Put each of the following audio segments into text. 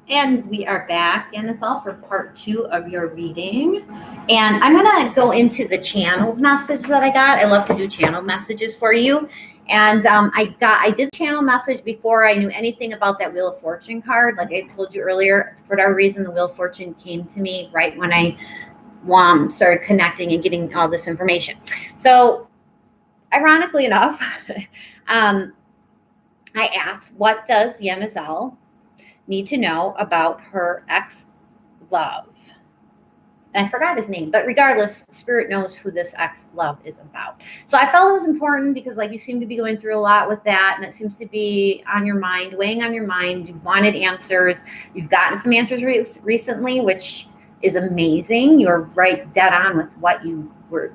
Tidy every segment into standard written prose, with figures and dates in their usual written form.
And we are back, and it's all for part 2 of your reading. And I'm going to go into the channeled message that I got. I love to do channeled messages for you. And I did channel message before I knew anything about that Wheel of Fortune card. Like I told you earlier, for whatever reason, the Wheel of Fortune came to me right when I started connecting and getting all this information. So, ironically enough, I asked, what does Yenizel need to know about her ex-love? And I forgot his name, but regardless, Spirit knows who this ex-love is about. So I felt it was important because, like, you seem to be going through a lot with that, and it seems to be on your mind, weighing on your mind. You wanted answers. You've gotten some answers recently, which is amazing. You're right dead on with what you were,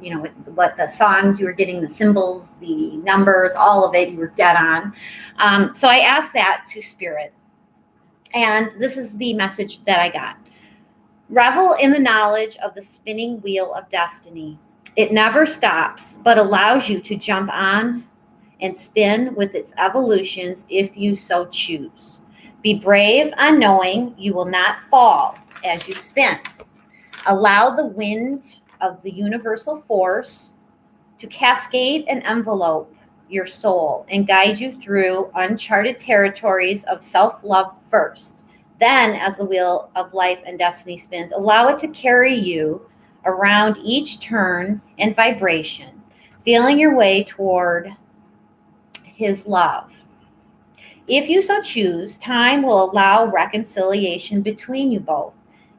what the songs you were getting, the symbols, the numbers, all of it. You were dead on. So I asked that to Spirit. And this is the message that I got. Revel in the knowledge of the spinning wheel of destiny. It never stops, but allows you to jump on and spin with its evolutions if you so choose. Be brave on knowing you will not fall as you spin. Allow the wind of the universal force to cascade and envelope your soul and guide you through uncharted territories of self-love first. Then, as the wheel of life and destiny spins, allow it to carry you around each turn and vibration, feeling your way toward his love. If you so choose, time will allow reconciliation between you both.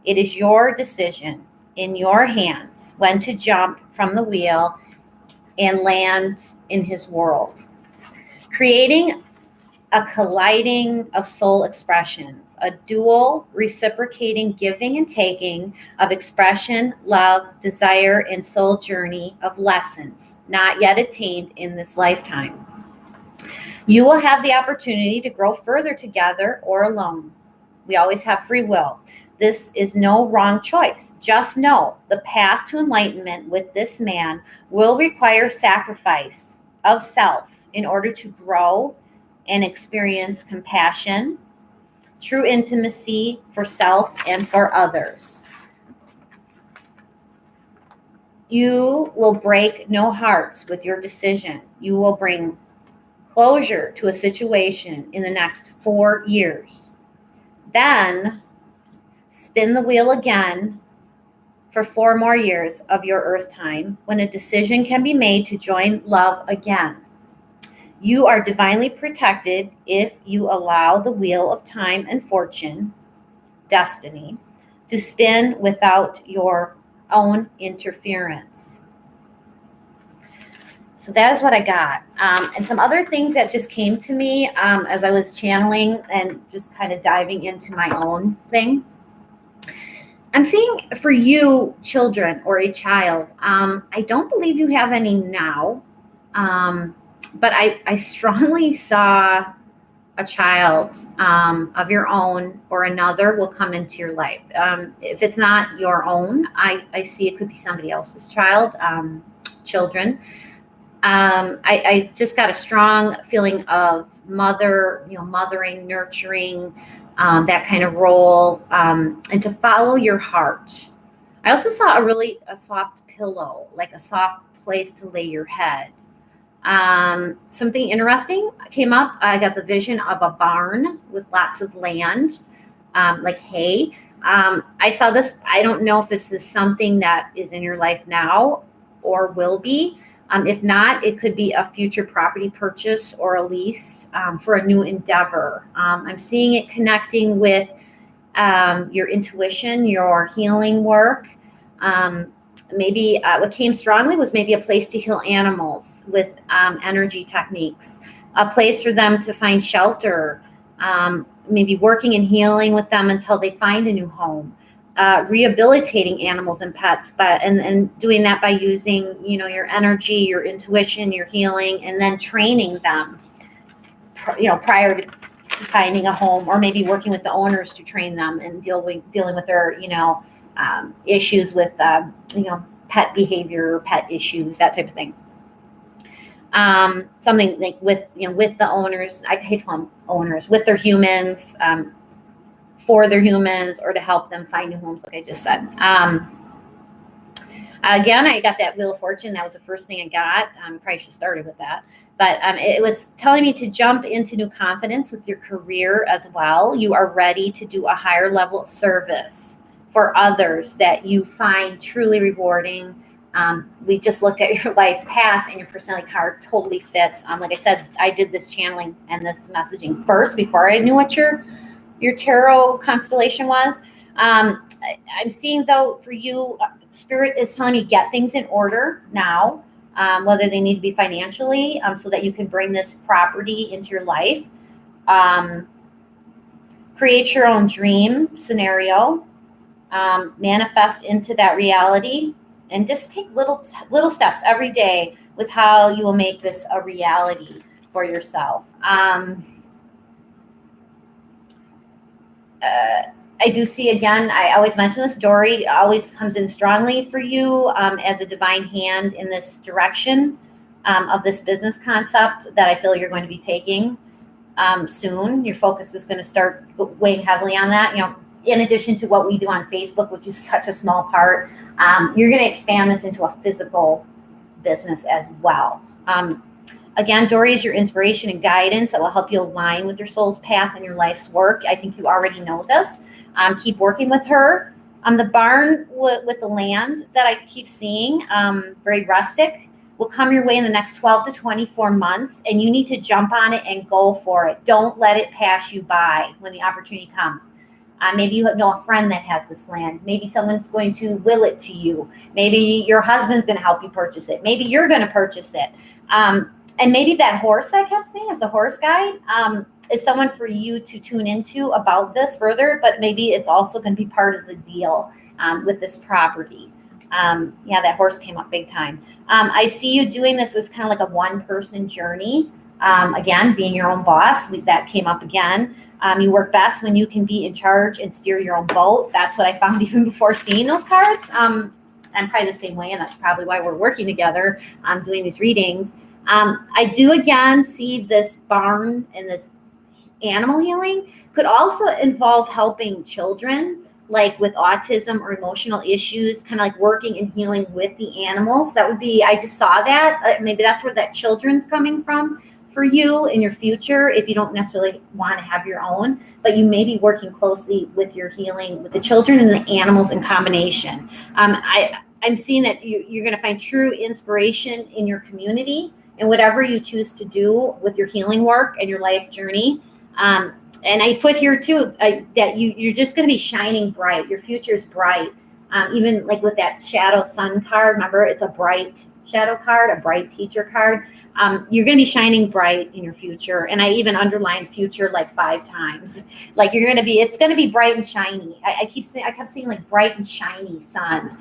It is your decision, in your hands, when to jump from the wheel and land in his world. Creating a colliding of soul expressions, a dual reciprocating giving and taking of expression, love, desire, and soul journey of lessons not yet attained in this lifetime. You will have the opportunity to grow further together or alone. We always have free will. This is no wrong choice. Just know the path to enlightenment with this man will require sacrifice of self in order to grow and experience compassion, true intimacy for self and for others. You will break no hearts with your decision. You will bring closure to a situation in the next 4 years. Then spin the wheel again for 4 more years of your earth time when a decision can be made to join love again. You are divinely protected if you allow the wheel of time and fortune, destiny, to spin without your own interference. So that is what I got. And some other things that just came to me as I was channeling and just kind of diving into my own thing. I'm seeing for you, children or a child, I don't believe you have any now. But I strongly saw a child of your own or another will come into your life. If it's not your own, I see it could be somebody else's child, children. I just got a strong feeling of mothering, nurturing, that kind of role, and to follow your heart. I also saw a soft pillow, like a soft place to lay your head. Something interesting came up. I got the vision of a barn with lots of land, like hay. I saw this. I don't know if this is something that is in your life now or will be. If not, it could be a future property purchase or a lease for a new endeavor. I'm seeing it connecting with your intuition, your healing work. Maybe what came strongly was maybe a place to heal animals with energy techniques, a place for them to find shelter, maybe working and healing with them until they find a new home, rehabilitating animals and pets, and doing that by using, your energy, your intuition, your healing, and then training them, prior to finding a home, or maybe working with the owners to train them and dealing with their, issues with, pet behavior, pet issues, that type of thing. Something like with the owners, I hate to call them owners, with their humans, for their humans or to help them find new homes, like I just said. Again, I got that Wheel of Fortune. That was the first thing I got. Probably should have started with that. But it was telling me to jump into new confidence with your career as well. You are ready to do a higher level of service for others that you find truly rewarding. We just looked at your life path, and your personality card totally fits. Like I said, I did this channeling and this messaging first before I knew what your tarot constellation was. I'm seeing, though, for you, Spirit is telling me get things in order now, whether they need to be financially, so that you can bring this property into your life. Create your own dream scenario, manifest into that reality, and just take little steps every day with how you will make this a reality for yourself. I do see, again, I always mention this, Dory always comes in strongly for you as a divine hand in this direction of this business concept that I feel you're going to be taking soon. Your focus is going to start weighing heavily on that. In addition to what we do on Facebook, which is such a small part, you're going to expand this into a physical business as well. Again, Dory is your inspiration and guidance that will help you align with your soul's path and your life's work. I think you already know this. Keep working with her. The barn with the land that I keep seeing, very rustic, will come your way in the next 12 to 24 months, and you need to jump on it and go for it. Don't let it pass you by when the opportunity comes. Maybe you know a friend that has this land. Maybe someone's going to will it to you. Maybe your husband's going to help you purchase it. Maybe you're going to purchase it. And maybe that horse I kept seeing as the horse guide is someone for you to tune into about this further, but maybe it's also going to be part of the deal with this property. That horse came up big time. I see you doing this as kind of like a one-person journey. Again, being your own boss, that came up again. You work best when you can be in charge and steer your own boat. That's what I found even before seeing those cards. I'm probably the same way, and that's probably why we're working together doing these readings. I do, again, see this barn and this animal healing could also involve helping children, like with autism or emotional issues, kind of like working and healing with the animals. That would be, I just saw that. Maybe that's where that children's coming from for you in your future, if you don't necessarily want to have your own, but you may be working closely with your healing with the children and the animals in combination. I'm seeing that you're going to find true inspiration in your community and whatever you choose to do with your healing work and your life journey. And I put here too that you're just going to be shining bright. Your future is bright. Even like with that shadow sun card, remember, it's a bright shadow card, a bright teacher card. You're going to be shining bright in your future. And I even underlined future like 5 times. Like it's going to be bright and shiny. I kept seeing like bright and shiny sun.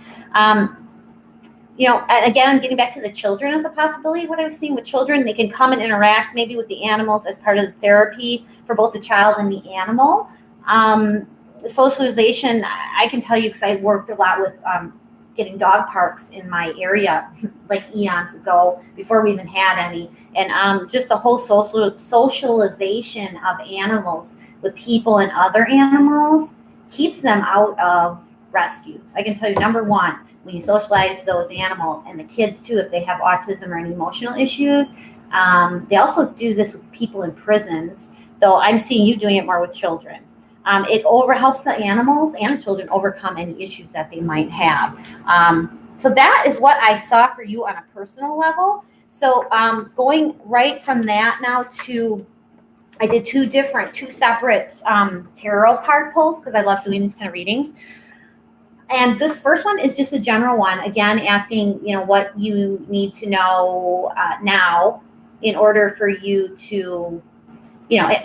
Again, getting back to the children as a possibility, what I was seeing with children, they can come and interact maybe with the animals as part of the therapy for both the child and the animal. Socialization, I can tell you, because I worked a lot with getting dog parks in my area, like eons ago, before we even had any. And just the whole socialization of animals with people and other animals keeps them out of rescues. I can tell you, number one, when you socialize those animals, and the kids too, if they have autism or any emotional issues, they also do this with people in prisons, though I'm seeing you doing it more with children. It helps the animals and the children overcome any issues that they might have. So that is what I saw for you on a personal level. So going right from that now to, I did two separate tarot card pulls, because I love doing these kind of readings. And this first one is just a general one, again, asking, what you need to know now in order for you to,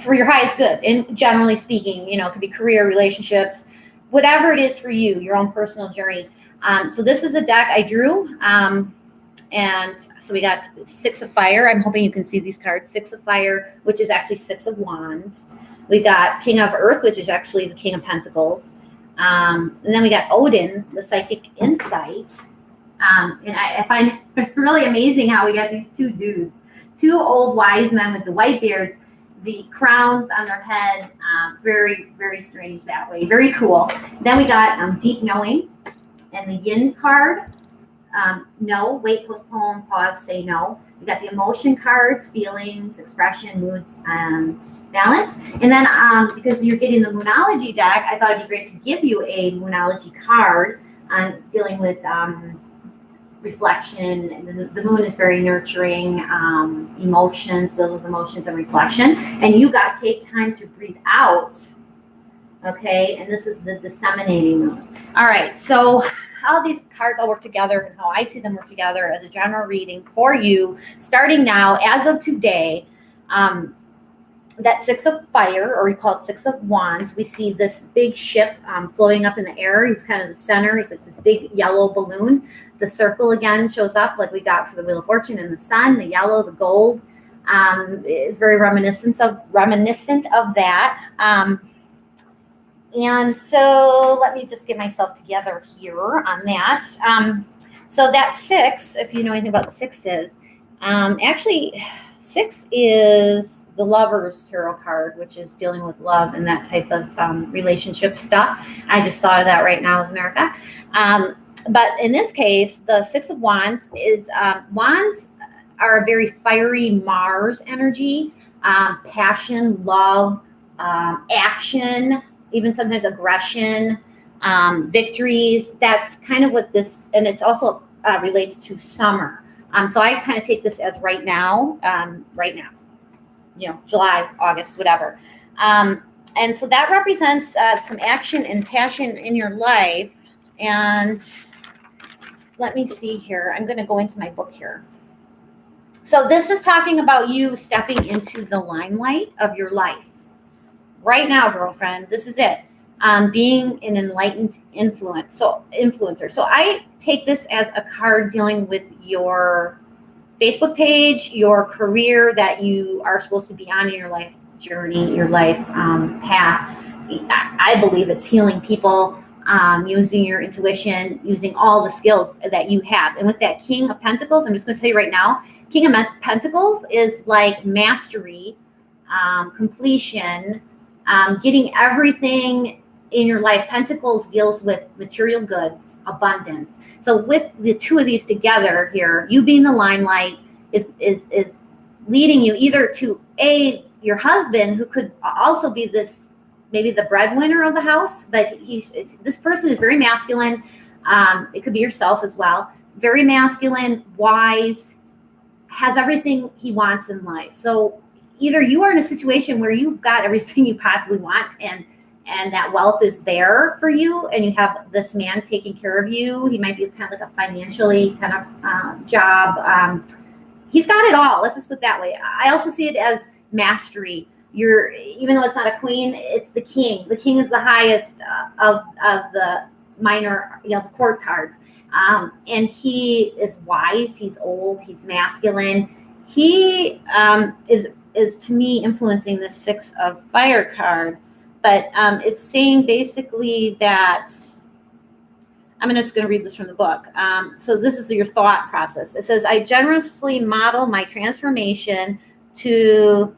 for your highest good. And generally speaking, it could be career, relationships, whatever it is for you, your own personal journey. So this is a deck I drew. And so we got 6 of Fire. I'm hoping you can see these cards. 6 of Fire, which is actually 6 of Wands. We got King of Earth, which is actually the King of Pentacles. And then we got Odin, the Psychic Insight. And I find it really amazing how we got these 2 dudes, 2 old wise men with the white beards. the crowns on their head, very, very strange that way. Very cool. Then we got deep knowing and the yin card. No, wait, postpone, pause, say no. We got the emotion cards, feelings, expression, moods, and balance. And then because you're getting the Moonology deck, I thought it'd be great to give you a Moonology card on dealing with reflection. And the moon is very nurturing, emotions, deals with emotions and reflection. And you got to take time to breathe out. Okay, and this is the disseminating moon. All right, so how these cards all work together and how I see them work together as a general reading for you, starting now, as of today, that Six of Fire, or we call it Six of Wands, we see this big ship floating up in the air. He's kind of the center. He's like this big yellow balloon. The circle again shows up like we got for the Wheel of Fortune, and the sun, the yellow, the gold, is very reminiscent of that. And so let me just get myself together here on that. So that six, if you know anything about sixes, actually six is the Lover's Tarot card, which is dealing with love and that type of relationship stuff. I just thought of that right now, as a matter of fact. But in this case, the Six of Wands is, wands are a very fiery Mars energy, passion, love, action, even sometimes aggression, victories. That's kind of what this, and it's also relates to summer. So I kind of take this as right now, July, August, whatever. And so that represents some action and passion in your life. And let me see here. I'm going to go into my book here. So this is talking about you stepping into the limelight of your life. Right now, girlfriend, this is it. Being an enlightened influencer. So I take this as a card dealing with your Facebook page, your career that you are supposed to be on in your life journey, your life path. I believe it's healing people, using your intuition, using all the skills that you have. And with that King of Pentacles, I'm just going to tell you right now, King of Pentacles is like mastery, completion, getting everything in your life. Pentacles deals with material goods, abundance. So with the two of these together here, you being the limelight is leading you either to your husband, who could also be this, maybe the breadwinner of the house, but this person is very masculine. It could be yourself as well. Very masculine, wise, has everything he wants in life. So either you are in a situation where you've got everything you possibly want, and that wealth is there for you, and you have this man taking care of you. He might be kind of like a financially kind of job. He's got it all. Let's just put it that way. I also see it as mastery. Even though it's not a queen, it's the king. The king is the highest of the minor, the court cards. And he is wise. He's old. He's masculine. He is to me influencing the Six of Fire card. But it's saying basically that, I'm just going to read this from the book. So this is your thought process. It says, I generously model my transformation so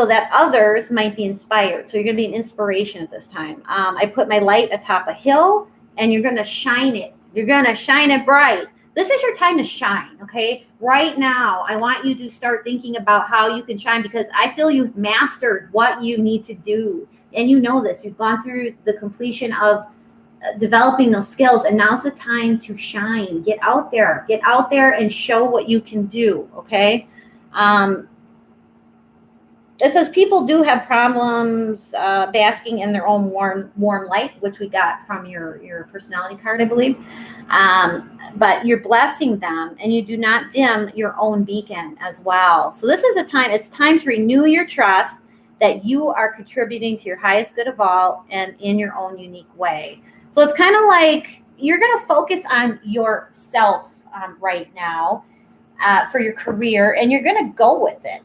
that others might be inspired. So you're going to be an inspiration at this time. I put my light atop a hill, and you're going to shine it. You're going to shine it bright. This is your time to shine, okay? Right now, I want you to start thinking about how you can shine, because I feel you've mastered what you need to do. And you know this. You've gone through the completion of developing those skills, and now's the time to shine. Get out there and show what you can do, okay? It says people do have problems basking in their own warm light, which we got from your personality card, I believe. But you're blessing them, and you do not dim your own beacon as well. So this is it's time to renew your trust that you are contributing to your highest good of all, and in your own unique way. So it's kind of like you're going to focus on yourself right now for your career, and you're going to go with it.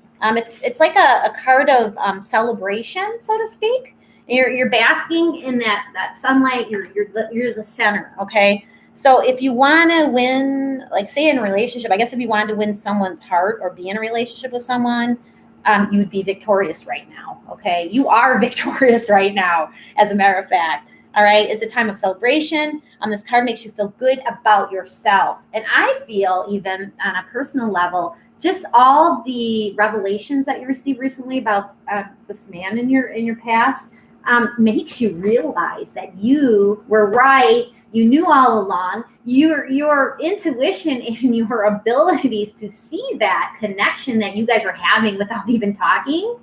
It's like a card of celebration, so to speak. You're basking in that sunlight. You're the center, okay? So if you want to win, like say in a relationship, I guess if you wanted to win someone's heart or be in a relationship with someone, you would be victorious right now. Okay. You are victorious right now, as a matter of fact. All right. It's a time of celebration. This card makes you feel good about yourself. And I feel, even on a personal level, just all the revelations that you received recently about this man in your past makes you realize that you were right. You knew all along. Your intuition and your abilities to see that connection that you guys are having without even talking,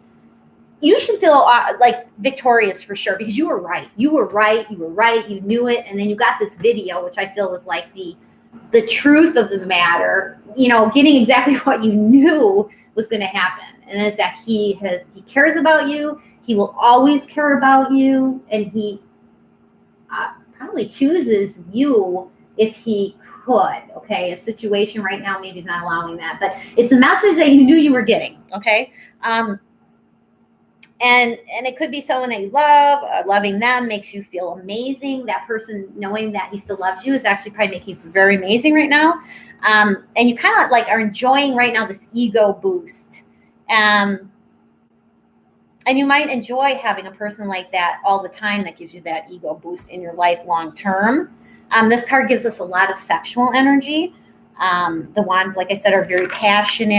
you should feel like victorious for sure, because you were right. You were right. You were right. You knew it. And then you got this video, which I feel was like the truth of the matter, getting exactly what you knew was going to happen. And it's that he cares about you. He will always care about you. And he probably chooses you if he could. Okay. A situation right now, maybe he's not allowing that, but it's a message that you knew you were getting. Okay. And it could be someone that you love. Loving them makes you feel amazing. That person, knowing that he still loves you, is actually probably making you feel very amazing right now. And you kind of like are enjoying right now this ego boost. And you might enjoy having a person like that all the time that gives you that ego boost in your life long term. This card gives us a lot of sexual energy. The wands, like I said, are very passionate.